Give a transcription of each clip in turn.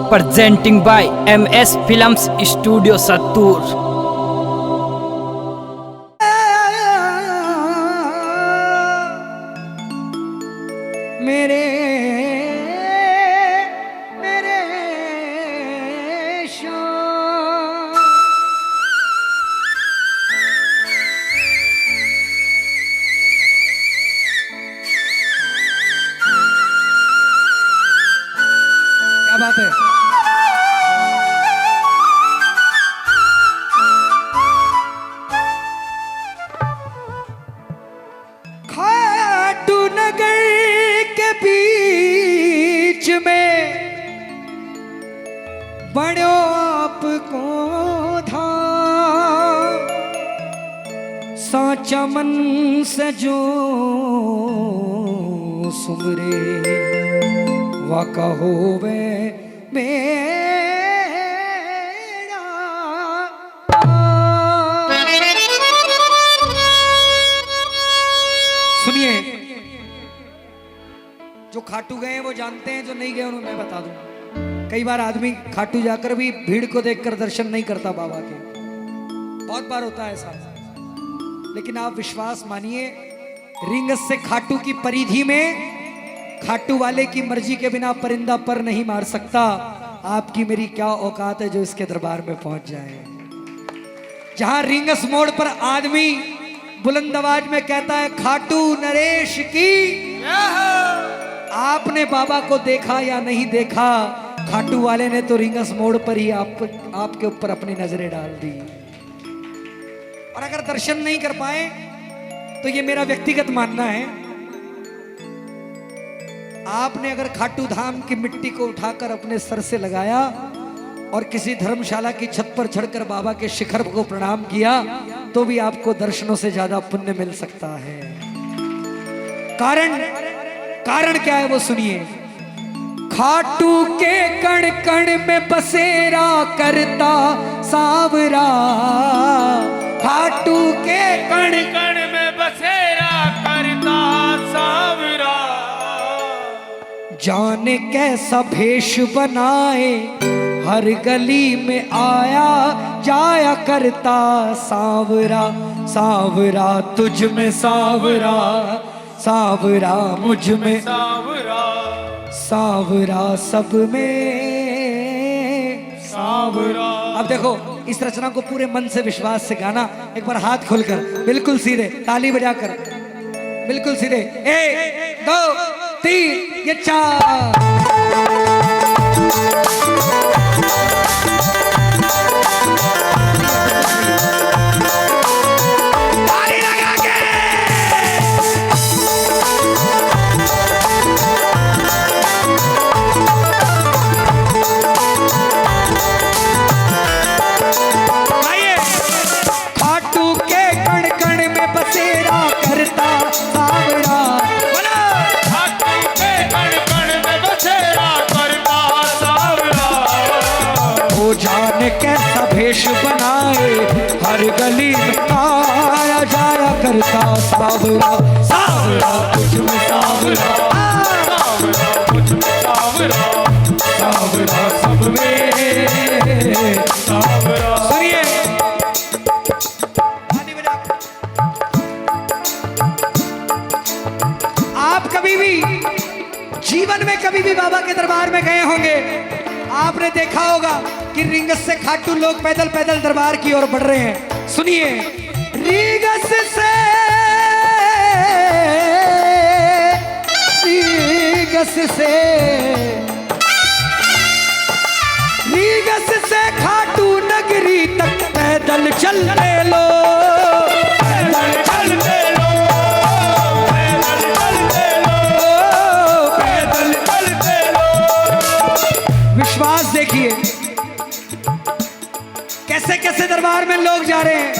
presenting by MS Films Studio Sattur। मेरे मेरे शान क्या बात है। खाटू नगर के बीच में बड़ो आपको धाम, साचा मन से जो सुमरे वाका होवे मेरा। सुनिए, जो खाटू गए हैं वो जानते हैं, जो नहीं गए उन्हें मैं बता दूं। कई बार आदमी खाटू जाकर भी भीड़ को देखकर दर्शन नहीं करता बाबा के, बहुत बार होता है ऐसा। लेकिन आप विश्वास मानिए, रिंगस से खाटू की परिधि में खाटू वाले की मर्जी के बिना परिंदा पर नहीं मार सकता। आपकी मेरी क्या औकात है जो इसके दरबार में पहुंच जाए। जहां रिंगस मोड़ पर आदमी बुलंद आवाज में कहता है खाटू नरेश की, आपने बाबा को देखा या नहीं देखा, खाटू वाले ने तो रिंगस मोड़ पर ही आपके ऊपर अपनी नजरें डाल दी। और अगर दर्शन नहीं कर पाए तो ये मेरा व्यक्तिगत मानना है, आपने अगर खाटू धाम की मिट्टी को उठाकर अपने सर से लगाया और किसी धर्मशाला की छत पर चढ़कर बाबा के शिखर को प्रणाम किया तो भी आपको दर्शनों से ज्यादा पुण्य मिल सकता है। कारण क्या है वो सुनिए। खाटू के कण कण में बसेरा करता सावरा, खाटू के कण कण में बसेरा करता सावरा, जाने कैसा भेष बनाए हर गली में आया जाया करता सावरा। सावरा तुझ में सावरा, सावरा मुझ में सावरा, सावरा सब में सावरा। अब देखो, इस रचना को पूरे मन से विश्वास से गाना। एक बार हाथ खोलकर बिल्कुल सीधे ताली बजाकर बिल्कुल सीधे, 1 2 3 ये 4। कैसा भेष बनाए हर गली में आया जाया करता सावरा। सावरा तुझ में सावरा, सावरा मुझ में सावरा, सावरा सब में सावरा। सुनिए, आप कभी भी जीवन में कभी भी बाबा के दरबार में गए होंगे, आपने देखा होगा कि रिंगस से खाटू लोग पैदल पैदल दरबार की ओर बढ़ रहे हैं। सुनिए, रिंगस से खाटू नगरी तक पैदल चलते लो, पैदल चलते लो, पैदल चलते लो, पैदल चलते लो। विश्वास देखिए, कैसे कैसे दरबार में लोग जा रहे हैं।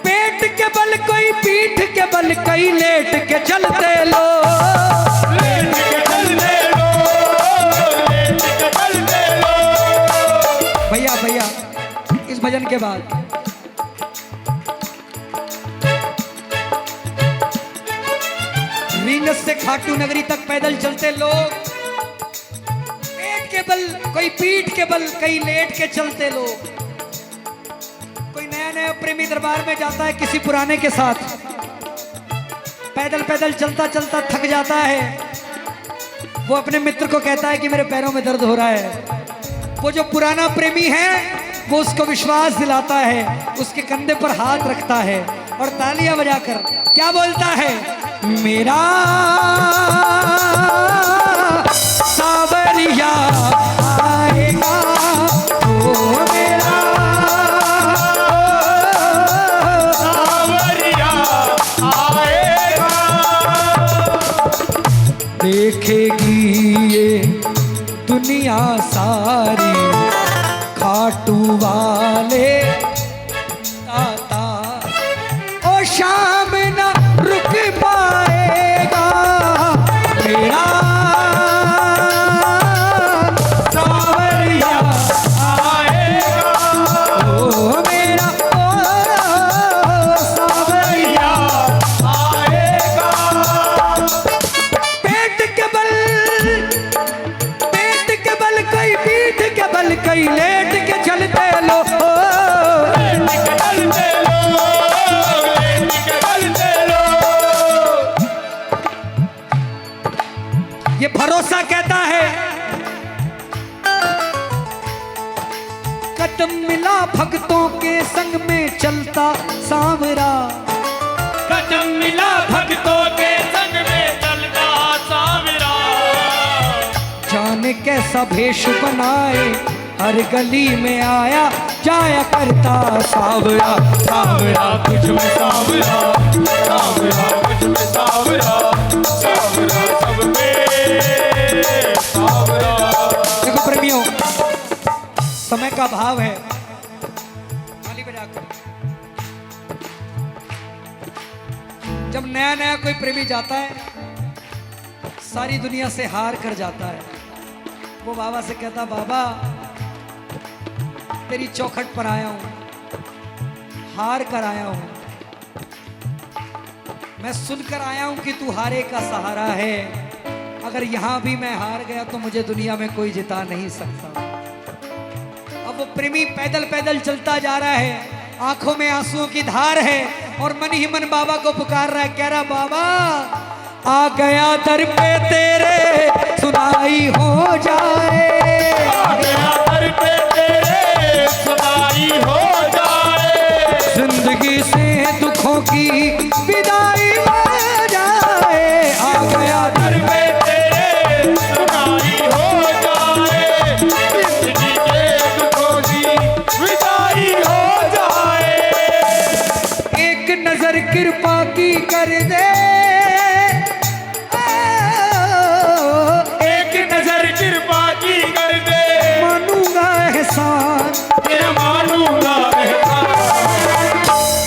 पेट के बल कोई, पीठ के बल कोई, लेट के चलते लो, लेट के चलते लो, लेट के चलते लो। भैया भैया इस भजन के बाद रिंगस से खाटू नगरी तक पैदल चलते लोग, पेट के बल कोई पीठ के बल, कई लेट के चलते लोग। कोई नया नया प्रेमी दरबार में जाता है किसी पुराने के साथ, पैदल पैदल चलता चलता थक जाता है। वो अपने मित्र को कहता है कि मेरे पैरों में दर्द हो रहा है। वो जो पुराना प्रेमी है वो उसको विश्वास दिलाता है, उसके कंधे पर हाथ रखता है और तालियां बजाकर क्या बोलता है, मेरा सावरिया आएगा, ओ मेरा सावरिया आएगा। देखेगी ये दुनिया सारी, खाटू वाले ताता ओ शाम न रुक पाएगा, मेरा सावरिया आएगा, ओ मेरा ओ सावरिया आएगा। पेट के बल कई पीठ के बल कई लेट के चलते लो, चलते लो, चलते लो। ये भरोसा कहता है, कदम मिला भक्तों के संग में चलता सांवरा, कदम मिला भक्तों के संग में चलता सांवरा। जाने कैसा भेष बनाए हर गली में आया जाया करता सांवरा, सावरा तुझ में सावरा, सावरा तुझ में सावरा, सावरा सब में सावरा। देखो प्रेमियों, समय का भाव है। ताली बजाकर जब नया नया कोई प्रेमी जाता है, सारी दुनिया से हार कर जाता है। वो बाबा से कहता, बाबा तेरी चौखट पर आया हूं, हार कर आया हूं, मैं सुनकर आया हूं कि तू हारे का सहारा है। अगर यहां भी मैं हार गया तो मुझे दुनिया में कोई जिता नहीं सकता। अब वो प्रेमी पैदल पैदल चलता जा रहा है, आंखों में आंसुओं की धार है और मन ही मन बाबा को पुकार रहा है, कह रहा, बाबा आ गया दर पे तेरे, सुनाई हो जाए, आ गया दर पे तेरे, सुनाई हो जाए। जिंदगी से दुखों की विदाई हो जाए, आ गया दर पे तेरे, सुनाई हो जाए। जिंदगी के दुखों की विदाई हो जाए। एक नजर कृपा की कर दे, एक नजर कृपा की कर दे, मानूंगा एहसान, मैं मानूंगा एहसान।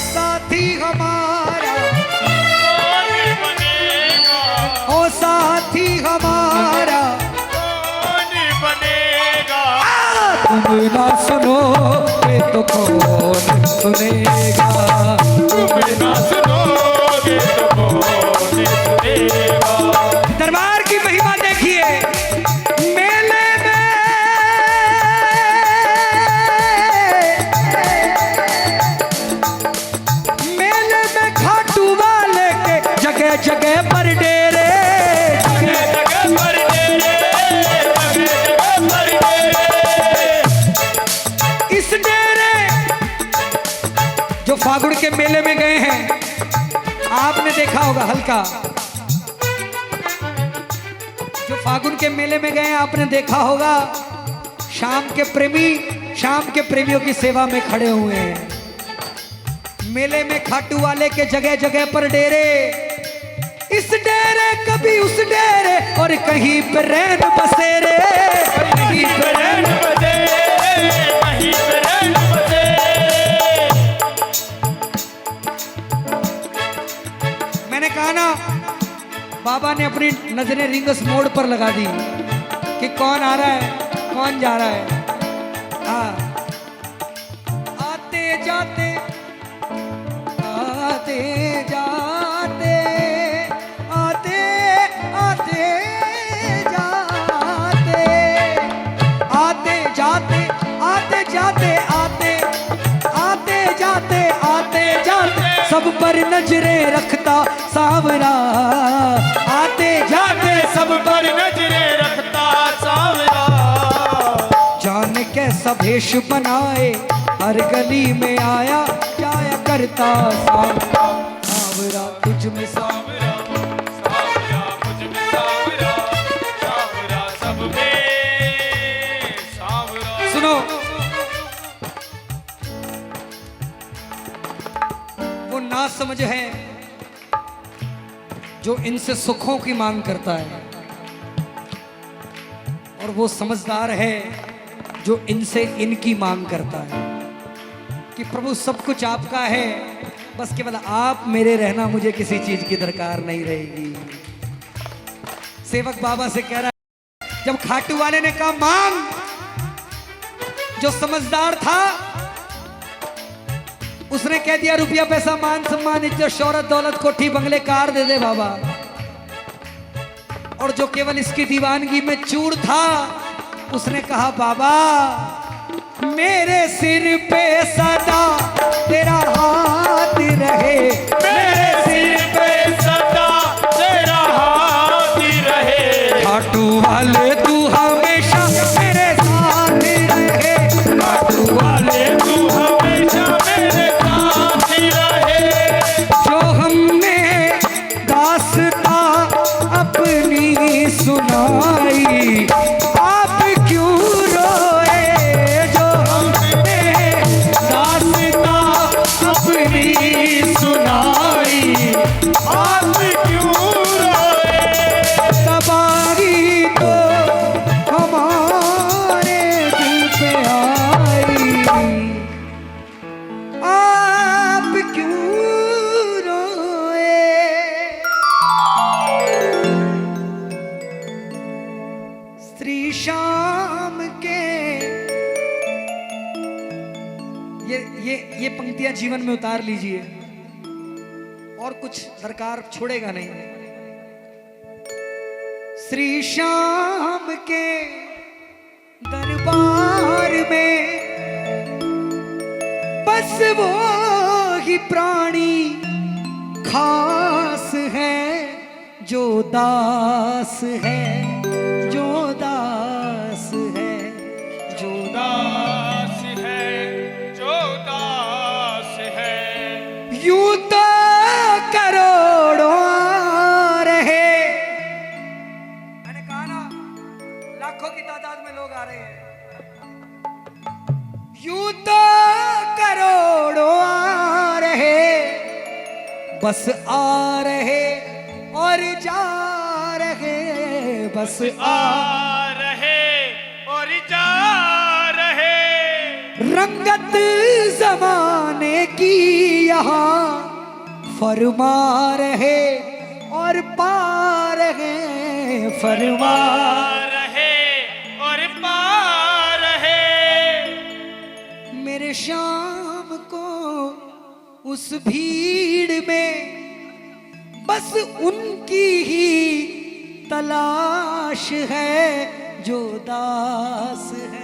साथी हमारा कौन बनेगा, ओ साथी हमारा, कौन बनेगा। तुम ना सुनोगे तो कौन सुनेगा, तुम ना सुनोगे तो कौन सुनेगा। दरबार की महिमा देखिए। मेले में खाटू वाले के जगह जगह पर डेरे, जगह जगह पर डेरे, जगह जगह पर डेरे। इस डेरे जो फागुन के मेले में गए हैं, आपने देखा होगा हल्का, जो फागुन के मेले में गए आपने देखा होगा, शाम के प्रेमी शाम के प्रेमियों की सेवा में खड़े हुए हैं। मेले में खाटू वाले के जगह जगह पर डेरे, इस डेरे कभी उस डेरे और कहीं पे रैन बसेरे, कहीं पे रैन बसेरे, कहीं पे रैन बसेरे। मैंने कहा ना, बाबा ने अपनी नजरें रिंगस मोड़ पर लगा दी कि कौन आ रहा है, कौन जा रहा है। आते जाते आते जाते आते आते जाते आते सब पर नजरें रखता सांवरा, आते जाते सब पर नजरें रखता सांवरा। जाने कैसा भेष बनाए हर गली में आया जाया करता सांवरा, सांवरा तुझ में सांवरा। सांवरा मुझ में सांवरा, सांवरा सब में सांवरा। सुनो, वो ना समझ है जो इनसे सुखों की मांग करता है, और वो समझदार है जो इनसे इनकी मांग करता है कि प्रभु सब कुछ आपका है, बस केवल आप मेरे रहना, मुझे किसी चीज की दरकार नहीं रहेगी। सेवक बाबा से कह रहा है, जब खाटू वाले ने कहा मांग, जो समझदार था उसने कह दिया रुपया पैसा मान सम्मान इज्जत शौहरत दौलत कोठी बंगले कार दे दे बाबा। और जो केवल इसकी दीवानगी में चूर था उसने कहा बाबा मेरे सिर पे सदा तेरा हाथ रहे, मेरे सिर पे सदा तेरा हाथ रहे। खाटू वाले तू हमेशा मेरे साथ रहे, खाटू वाले तू हमेशा मेरे साथ ही रहे। जो हमने दास्तां अपनी सुनाई आप क्यों रोए, जो हमने दास्तां अपनी सुनाई आप क्यों रोए। तबाही तो हमारे दिल पे आई, आप क्यों रोए। स्त्री शाम के ये पंक्तियां जीवन में उतार लीजिए, और कुछ दरकार छोड़ेगा नहीं। श्री श्याम के दरबार में बस वो ही प्राणी खास है जो दास है, जो दास है, जो दास है जो दास है। यूं तो करोड़ों रहे, मैंने कहा ना लाखों की तादाद में लोग आ रहे हैं। यूं तो करोड़ों आ रहे, बस आ रहे और जा रहे, बस आ रहे और जा रहे। रंगत जमाने की यहाँ फरमा रहे और पा रहे, फरमा रहे और पा रहे। मेरे शाम को उस भीड़ में बस उनकी ही तलाश है जो दास है।